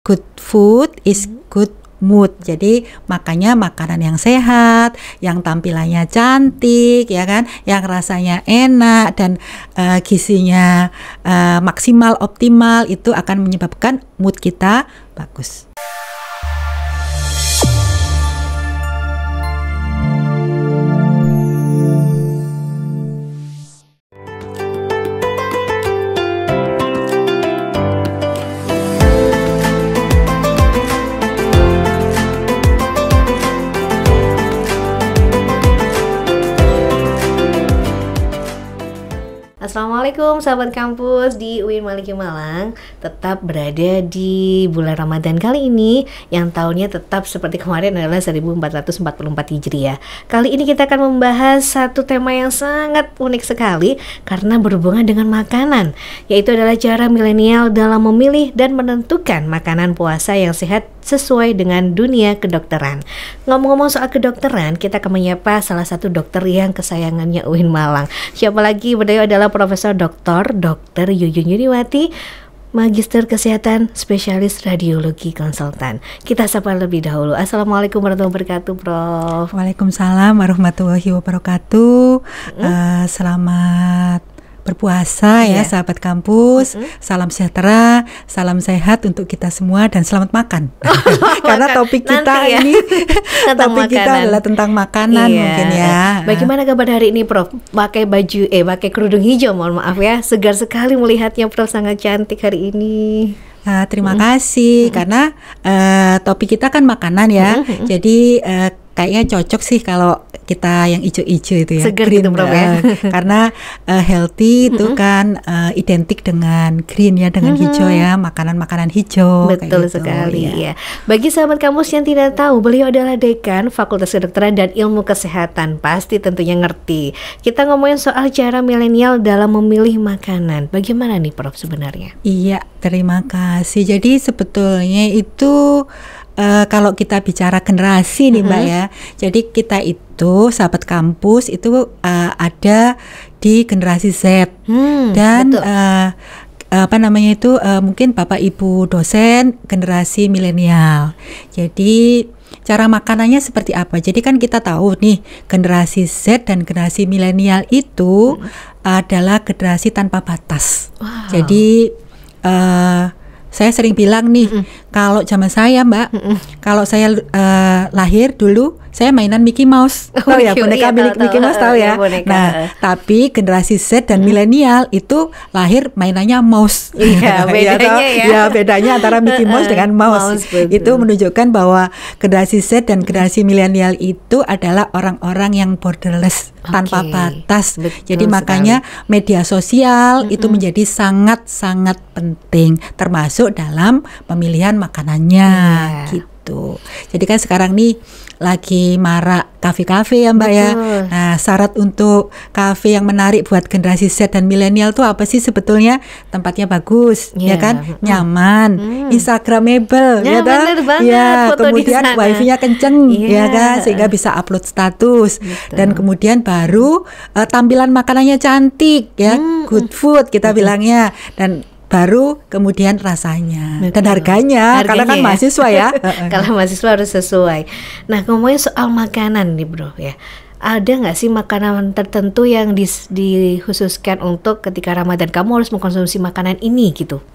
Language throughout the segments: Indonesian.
good food is good mood. Jadi makanya makanan yang sehat, yang tampilannya cantik, ya kan, yang rasanya enak dan gizinya maksimal, optimal, itu akan menyebabkan mood kita bagus. Assalamualaikum sahabat kampus di UIN Maliki Malang. Tetap berada di bulan Ramadan kali ini, yang tahunnya tetap seperti kemarin adalah 1444 Hijriah. Kali ini kita akan membahas satu tema yang sangat unik sekali karena berhubungan dengan makanan, yaitu adalah cara milenial dalam memilih dan menentukan makanan puasa yang sehat sesuai dengan dunia kedokteran. Ngomong-ngomong soal kedokteran, kita akan menyapa salah satu dokter yang kesayangannya UIN Malang. Siapa lagi? Beliau adalah Profesor Dr. Yuyun Yuniwati, Magister Kesehatan, Spesialis Radiologi Konsultan. Kita sapa lebih dahulu. Assalamualaikum warahmatullahi wabarakatuh, Prof. Waalaikumsalam warahmatullahi wabarakatuh. Selamat berpuasa ya sahabat kampus. Salam sejahtera, salam sehat untuk kita semua dan selamat makan. Karena topik kita ya, ini topik kita adalah tentang makanan mungkin ya. Bagaimana kabar hari ini, Prof? Pakai kerudung hijau, mohon maaf ya. Segar sekali melihatnya, Prof, sangat cantik hari ini. Terima kasih karena topik kita kan makanan ya. Jadi kayaknya cocok sih kalau kita yang ijo-ijo itu ya, segar green, gitu, Prof, ya. Karena healthy itu kan identik dengan green ya, dengan hijau ya, makanan-makanan hijau. Betul gitu, sekali ya. Bagi sahabat kampus yang tidak tahu, beliau adalah Dekan Fakultas Kedokteran dan Ilmu Kesehatan, pasti tentunya ngerti. Kita ngomongin soal cara milenial dalam memilih makanan. Bagaimana nih, Prof, sebenarnya? Iya, terima kasih. Jadi sebetulnya itu kalau kita bicara generasi nih Mbak ya, jadi kita itu sahabat kampus itu ada di generasi Z dan mungkin Bapak Ibu dosen generasi milenial. Jadi cara makanannya seperti apa? Jadi kan kita tahu nih generasi Z dan generasi milenial itu adalah generasi tanpa batas. Jadi saya sering bilang nih, kalau zaman saya Mbak, kalau saya lahir dulu, saya mainan Mickey Mouse, tahu ya, boneka Mickey Mouse, tahu ya. Nah, tapi generasi Z dan milenial itu lahir mainannya mouse. Iya, bedanya ya, bedanya antara Mickey Mouse dengan mouse. Itu menunjukkan bahwa generasi Z dan generasi milenial itu adalah orang-orang yang borderless, tanpa batas. Jadi makanya media sosial itu menjadi sangat-sangat penting, termasuk dalam pemilihan makanannya gitu. Jadi kan sekarang nih lagi marak kafe-kafe ya Mbak ya. Nah, syarat untuk kafe yang menarik buat generasi Z dan milenial tuh apa sih sebetulnya? Tempatnya bagus, ya kan? Nyaman, instagramable, ya kan? Ya, kemudian wifi-nya kenceng, ya kan? Sehingga bisa upload status. Dan kemudian baru tampilan makanannya cantik, ya, good food kita bilangnya. Dan baru kemudian rasanya dan harganya karena kan mahasiswa ya. Kalau mahasiswa harus sesuai. Nah, ngomongin soal makanan nih Bro ya, ada nggak sih makanan tertentu yang dikhususkan untuk ketika Ramadan kamu harus mengkonsumsi makanan ini gitu?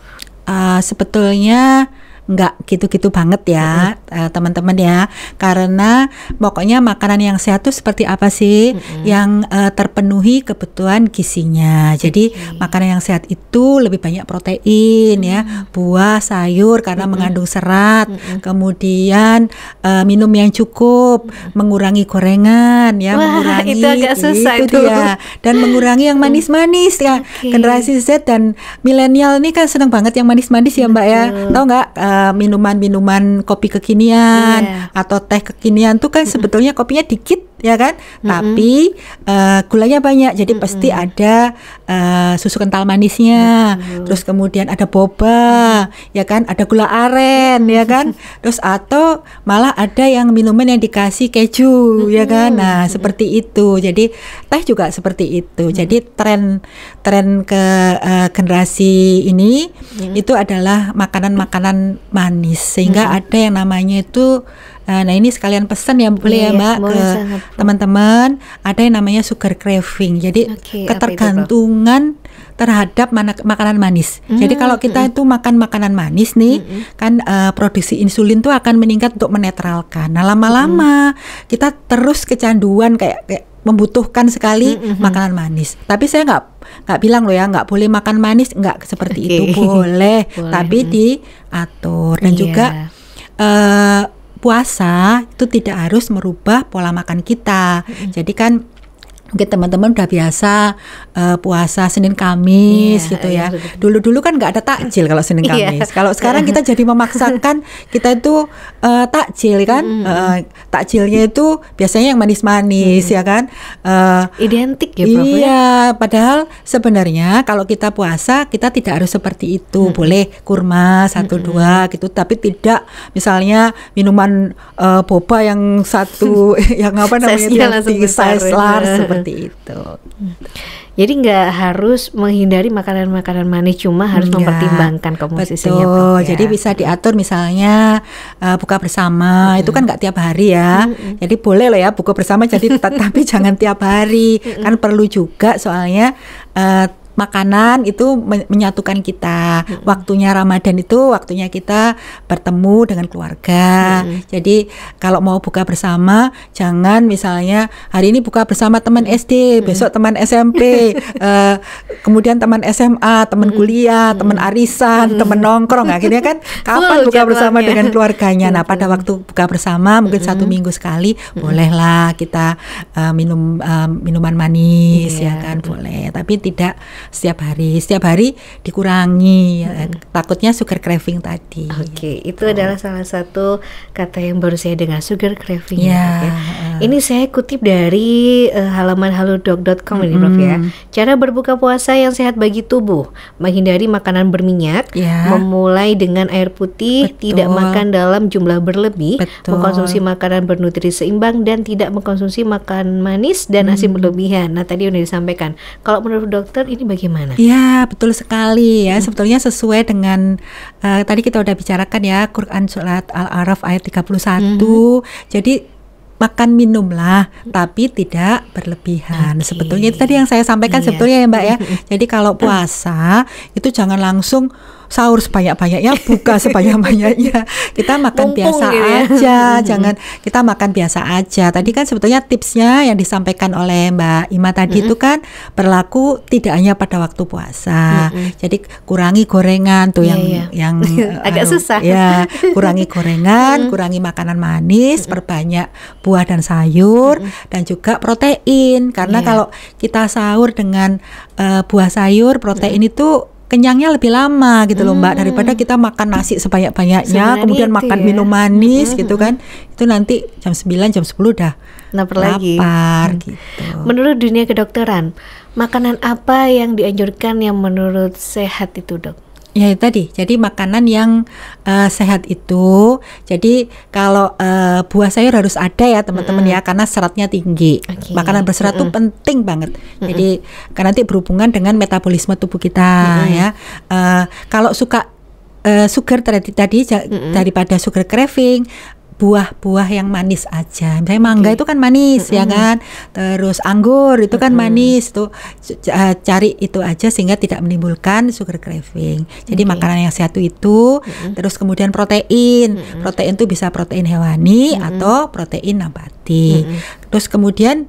Sebetulnya nggak gitu-gitu banget ya teman-teman ya, karena pokoknya makanan yang sehat itu seperti apa sih yang terpenuhi kebutuhan gizinya. Jadi makanan yang sehat itu lebih banyak protein ya, buah, sayur karena mengandung serat, kemudian minum yang cukup, mengurangi gorengan ya. Mengurangi itu agak susah itu dia, dan mengurangi yang manis-manis ya. Generasi Z dan milenial ini kan senang banget yang manis-manis ya Mbak ya. Tahu nggak minuman-minuman kopi kekinian atau teh kekinian tuh kan sebetulnya kopinya dikit ya kan, tapi gulanya banyak, jadi pasti ada susu kental manisnya, terus kemudian ada boba ya kan, ada gula aren ya kan, terus atau malah ada yang minuman yang dikasih keju ya kan. Nah seperti itu, jadi teh juga seperti itu. Jadi tren ke generasi ini itu adalah makanan manis, sehingga ada yang namanya itu nah ini sekalian pesan ya boleh ya Mbak ke teman-teman, ada yang namanya sugar craving. Jadi ketergantungan terhadap makanan manis. Jadi kalau kita itu makan makanan manis nih, kan produksi insulin tuh akan meningkat untuk menetralkan. Nah lama-lama kita terus kecanduan kayak membutuhkan sekali makanan manis. Tapi saya nggak bilang loh ya nggak boleh makan manis, nggak seperti itu, boleh. Tapi diatur. Dan juga puasa itu tidak harus merubah pola makan kita. Jadi kan mungkin teman-teman udah biasa puasa Senin Kamis gitu ya. Dulu-dulu kan nggak ada takjil kalau Senin Kamis. Kalau sekarang kita jadi memaksakan kita itu takjil kan. Takjilnya itu biasanya yang manis-manis ya kan. Identik ya Prof. Iya, padahal sebenarnya kalau kita puasa kita tidak harus seperti itu. Boleh kurma 1-2 gitu, tapi tidak misalnya minuman boba yang satu yang apa namanya size large seperti itu. Jadi nggak harus menghindari makanan-makanan manis, cuma harus mempertimbangkan komposisinya. Betul. Ya. Jadi bisa diatur misalnya buka bersama itu kan nggak tiap hari ya. Jadi boleh loh ya buka bersama jadi tapi jangan tiap hari. Kan perlu juga soalnya makanan itu menyatukan kita. Waktunya Ramadan itu waktunya kita bertemu dengan keluarga. Jadi kalau mau buka bersama, jangan misalnya hari ini buka bersama teman SD, besok teman SMP, kemudian teman SMA, teman kuliah, teman arisan, teman nongkrong. Akhirnya kan kapan buka bersama dengan keluarganya? Nah pada waktu buka bersama mungkin 1 minggu sekali, bolehlah kita minum minuman manis ya kan, boleh. Tapi tidak setiap hari dikurangi takutnya sugar craving tadi. Itu adalah salah satu kata yang baru saya dengar, sugar craving ya. Ini saya kutip dari halaman halodoc.com ini Prof ya. Cara berbuka puasa yang sehat bagi tubuh, menghindari makanan berminyak, memulai dengan air putih, tidak makan dalam jumlah berlebih, mengkonsumsi makanan bernutrisi seimbang, dan tidak mengkonsumsi makan manis dan asin berlebihan. Nah tadi udah disampaikan. Kalau menurut dokter ini bagaimana? Ya betul sekali ya. Sebetulnya sesuai dengan tadi kita udah bicarakan ya, Quran surat Al-A'raf ayat 31. Jadi makan minumlah tapi tidak berlebihan. Sebetulnya itu tadi yang saya sampaikan sebetulnya ya Mbak ya. Jadi kalau puasa itu jangan langsung sahur sebanyak-banyaknya, buka sebanyak-banyaknya. Kita makan biasa aja, jangan kita makan biasa aja. Tadi kan sebetulnya tipsnya yang disampaikan oleh Mbak Ima tadi itu kan berlaku tidak hanya pada waktu puasa. Jadi kurangi gorengan tuh yang agak susah. Ya, kurangi gorengan, kurangi makanan manis, perbanyak buah dan sayur dan juga protein. Karena kalau kita sahur dengan buah sayur, protein itu kenyangnya lebih lama gitu loh Mbak, daripada kita makan nasi sebanyak-banyaknya kemudian makan minum manis gitu kan. Itu nanti jam 9 jam 10 udah lapar gitu. Menurut dunia kedokteran, makanan apa yang dianjurkan yang menurut sehat itu Dok? Ya tadi, jadi makanan yang sehat itu, jadi kalau buah sayur harus ada ya teman-teman ya, karena seratnya tinggi. Makanan berserat itu penting banget. Jadi karena nanti berhubungan dengan metabolisme tubuh kita ya. Kalau suka sugar tadi daripada sugar craving, buah-buah yang manis aja. Misalnya mangga itu kan manis ya kan. Terus anggur itu kan manis tuh. Cari itu aja sehingga tidak menimbulkan sugar craving. Jadi makanan yang sehat itu terus kemudian protein. Protein itu bisa protein hewani atau protein nabati. Terus kemudian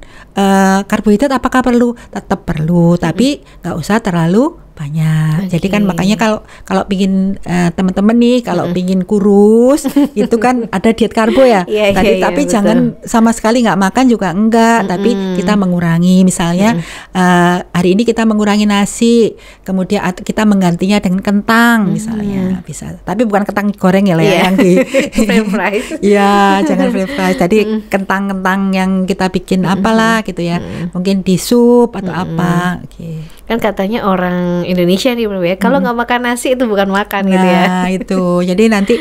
karbohidrat apakah perlu? Tetap perlu, tapi nggak usah terlalu banyak. Jadi kan makanya kalau pingin teman-teman nih kalau pingin kurus itu kan ada diet karbo ya. Tapi jangan sama sekali nggak makan juga enggak, tapi kita mengurangi misalnya hari ini kita mengurangi nasi, kemudian kita menggantinya dengan kentang misalnya bisa. Tapi bukan kentang goreng ya yang di french fries. Ya, jangan french fries. Tadi kentang-kentang yang kita bikin apalah gitu ya. Mungkin di sup atau apa. Kan katanya orang Indonesia nih Bro ya, kalau nggak makan nasi itu bukan makan gitu ya. Nah itu, jadi nanti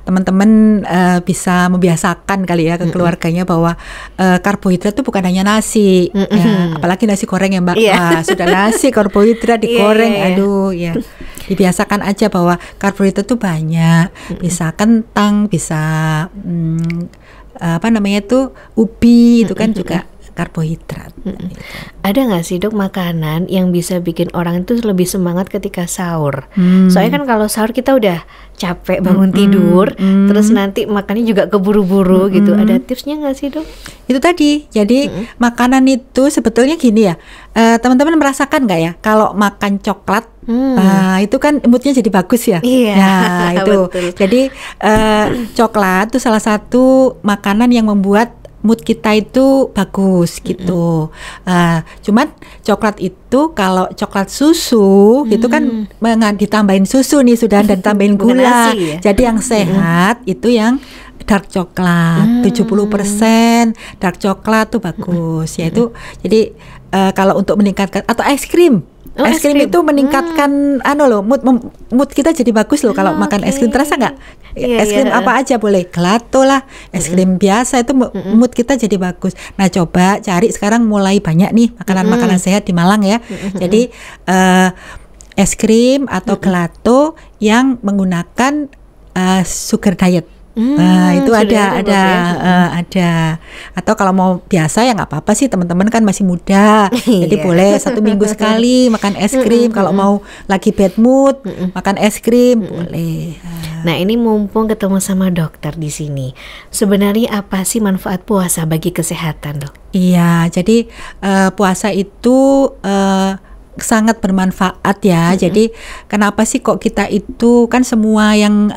teman-teman bisa membiasakan kali ya ke keluarganya bahwa karbohidrat itu bukan hanya nasi, ya, apalagi nasi goreng ya Mbak. Wah, sudah nasi karbohidrat digoreng, aduh ya. Dibiasakan aja bahwa karbohidrat itu banyak, bisa kentang, bisa apa namanya itu ubi, itu kan juga karbohidrat. Ada nggak sih Dok makanan yang bisa bikin orang itu lebih semangat ketika sahur? Soalnya kan kalau sahur kita udah capek bangun tidur, terus nanti makannya juga keburu-buru gitu. Ada tipsnya nggak sih Dok? Itu tadi, jadi makanan itu sebetulnya gini ya, teman-teman merasakan nggak ya kalau makan coklat, itu kan moodnya jadi bagus ya. Iya, nah itu betul. Jadi coklat itu salah satu makanan yang membuat mood kita itu bagus gitu. Cuman coklat itu kalau coklat susu itu kan ditambahin susu nih sudah, dan ditambahin gula. Ya? Jadi yang sehat itu yang dark coklat, 70% dark coklat tuh bagus. Yaitu jadi kalau untuk meningkatkan, atau es krim. Es krim itu meningkatkan mood kita jadi bagus loh kalau makan es krim. Terasa nggak? Es krim apa aja boleh, gelato lah, es krim biasa itu mood kita jadi bagus. Nah coba cari sekarang mulai banyak nih makanan-makanan sehat di Malang ya. Jadi es krim atau gelato yang menggunakan sugar diet. Nah itu ada. Atau kalau mau biasa ya nggak apa-apa sih, teman-teman kan masih muda, jadi boleh 1 minggu sekali makan es krim. Kalau mau lagi bad mood makan es krim boleh. Nah ini mumpung ketemu sama dokter di sini, sebenarnya apa sih manfaat puasa bagi kesehatan Dok? Iya, jadi puasa itu sangat bermanfaat ya. Jadi kenapa sih kok kita itu kan semua yang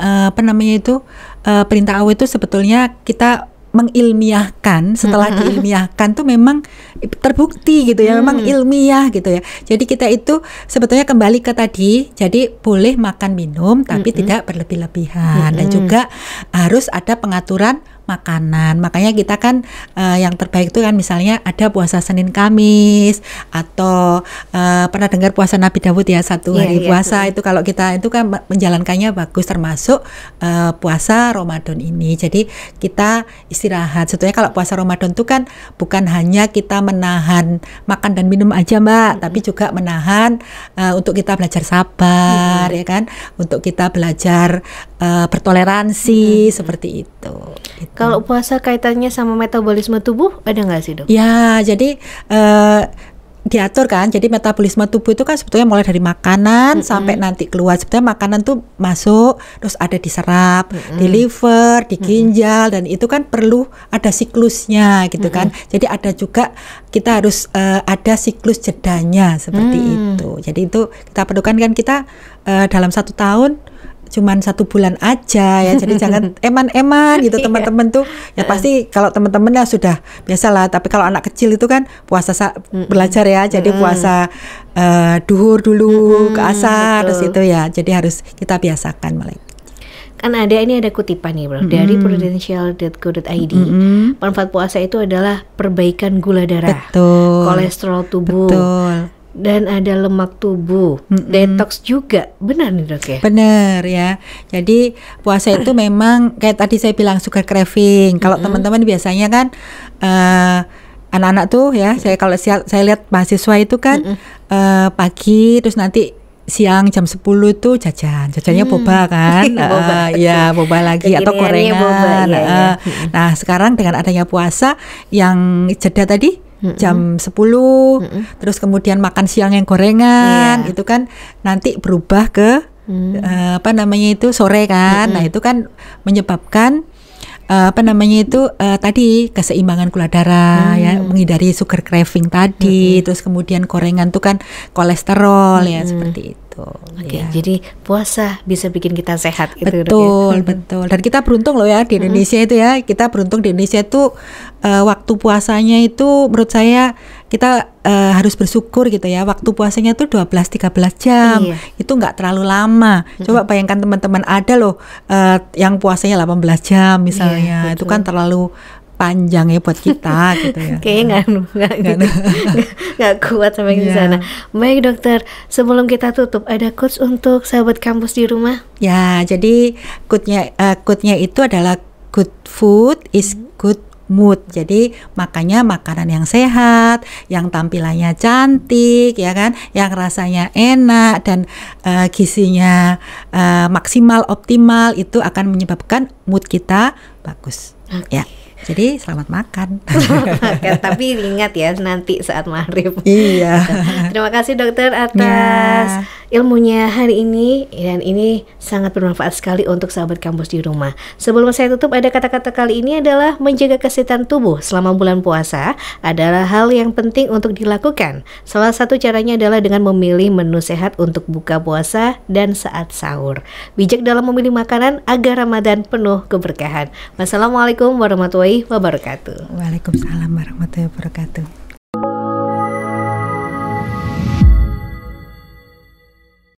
perintah Allah itu sebetulnya kita mengilmiahkan. Setelah diilmiahkan tuh memang terbukti gitu ya, memang ilmiah gitu ya. Jadi kita itu sebetulnya kembali ke tadi, jadi boleh makan minum tapi tidak berlebih-lebihan, dan juga harus ada pengaturan makanan. Makanya kita kan yang terbaik itu kan misalnya ada puasa Senin Kamis, atau pernah dengar puasa Nabi Dawud ya, 1 hari puasa. Itu kalau kita itu kan menjalankannya bagus, termasuk puasa Ramadan ini. Jadi kita istirahat. Sebetulnya kalau puasa Ramadan itu kan bukan hanya kita menahan makan dan minum aja Mbak, tapi juga menahan untuk kita belajar sabar ya kan, untuk kita belajar bertoleransi seperti itu. Kalau puasa kaitannya sama metabolisme tubuh ada nggak sih Dok? Ya, jadi diatur kan. Jadi metabolisme tubuh itu kan sebetulnya mulai dari makanan sampai nanti keluar. Sebetulnya makanan tuh masuk, terus ada diserap, di liver, di ginjal, dan itu kan perlu ada siklusnya gitu kan. Jadi ada juga kita harus ada siklus jedanya seperti itu. Jadi itu kita perlukan kan, kita dalam 1 tahun cuman 1 bulan aja ya, jadi jangan eman-eman gitu teman-teman tuh ya. Pasti kalau teman-teman ya sudah biasa lah, tapi kalau anak kecil itu kan puasa belajar ya, jadi puasa duhur dulu ke asar, terus itu ya, jadi harus kita biasakan mulai. Kan ada kutipan nih Bro dari prudential.co.id. Manfaat puasa itu adalah perbaikan gula darah, kolesterol tubuh, dan ada lemak tubuh, detox juga. Benar nih Dok ya? Benar ya. Jadi puasa itu memang kayak tadi saya bilang sugar craving. Kalau teman-teman biasanya kan anak-anak tuh ya, saya lihat mahasiswa itu kan pagi terus nanti siang jam 10 tuh jajannya boba kan. Boba lagi atau gorengan. Boba, Nah, sekarang dengan adanya puasa yang jeda tadi jam 10, terus kemudian makan siang yang gorengan, itu kan nanti berubah ke sore kan. Nah, itu kan menyebabkan tadi keseimbangan gula darah ya, menghindari sugar craving tadi. Terus kemudian gorengan tuh kan kolesterol ya, seperti itu. Jadi puasa bisa bikin kita sehat gitu. Betul. Dan kita beruntung loh ya di Indonesia itu ya. Kita beruntung di Indonesia itu waktu puasanya itu menurut saya kita harus bersyukur gitu ya. Waktu puasanya tuh 12-13 jam. Itu nggak terlalu lama. Coba bayangkan teman-teman, ada loh yang puasanya 18 jam misalnya. Itu kan terlalu panjang ya buat kita gitu ya. Kayaknya nggak kuat sampai di sana. Baik dokter, sebelum kita tutup ada quotes untuk sahabat kampus di rumah? Ya, jadi quote-nya itu adalah good food is good mood. Jadi makanya makanan yang sehat, yang tampilannya cantik, ya kan, yang rasanya enak dan gizinya maksimal, optimal, itu akan menyebabkan mood kita bagus. Ya. Jadi selamat makan. Tapi ingat ya nanti saat maghrib. Iya. Terima kasih dokter atas ilmunya hari ini, dan ini sangat bermanfaat sekali untuk sahabat kampus di rumah. Sebelum saya tutup, ada kata-kata kali ini adalah menjaga kesehatan tubuh selama bulan puasa adalah hal yang penting untuk dilakukan. Salah satu caranya adalah dengan memilih menu sehat untuk buka puasa dan saat sahur. Bijak dalam memilih makanan agar Ramadan penuh keberkahan. Wassalamualaikum warahmatullahi wabarakatuh. Waalaikumsalam warahmatullahi wabarakatuh.